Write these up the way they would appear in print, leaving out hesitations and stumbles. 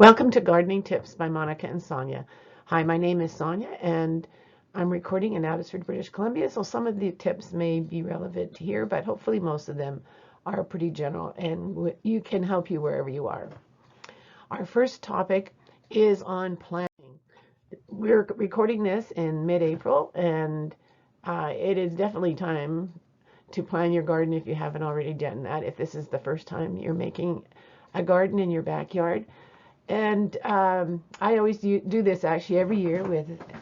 Welcome to Gardening Tips by Monica and Sonja. Hi, my name is Sonja and I'm recording in Abbotsford, British Columbia, so some of the tips may be relevant here, but hopefully most of them are pretty general and you can help you wherever you are. Our first topic is on planting. We're recording this in mid-April and it is definitely time to plan your garden if you haven't already done that, if this is the first time you're making a garden in your backyard. And I always do this actually every year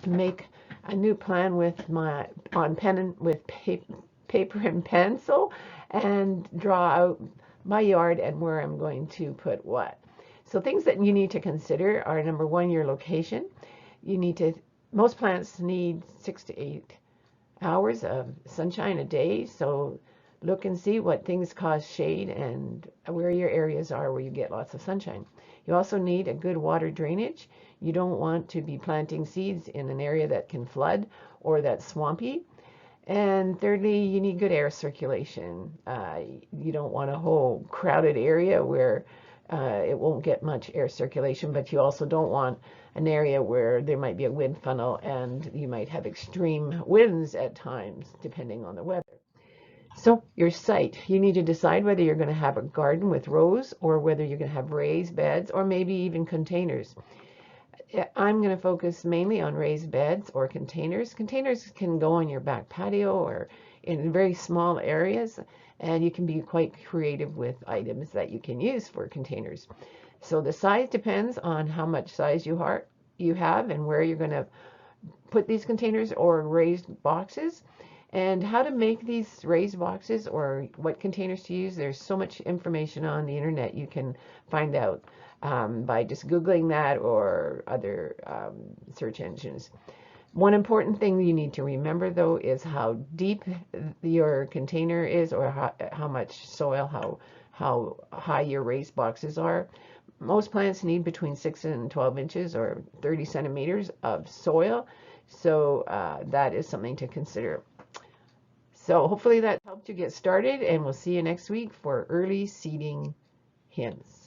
make a new plan with paper and pencil and draw out my yard and where I'm going to put what. So things that you need to consider are, number one, your location. Most plants need 6 to 8 hours of sunshine a day, so look and see what things cause shade and where your areas are where you get lots of sunshine. You also need a good water drainage. You don't want to be planting seeds in an area that can flood or that's swampy. And thirdly, you need good air circulation. You don't want a whole crowded area where it won't get much air circulation, but you also don't want an area where there might be a wind funnel and you might have extreme winds at times, depending on the weather. So your site, you need to decide whether you're going to have a garden with rows or whether you're going to have raised beds or maybe even containers. I'm going to focus mainly on raised beds or containers. Containers can go on your back patio or in very small areas, and you can be quite creative with items that you can use for containers. So the size depends on how much size you have and where you're going to put these containers or raised boxes. And how to make these raised boxes or what containers to use, there's so much information on the internet you can find out by just Googling that or other search engines. One important thing you need to remember, though, is how deep your container is or how much soil, how high your raised boxes are. Most plants need between 6 and 12 inches or 30 centimeters of soil, so that is something to consider. So hopefully that helped you get started, and we'll see you next week for early seeding hints.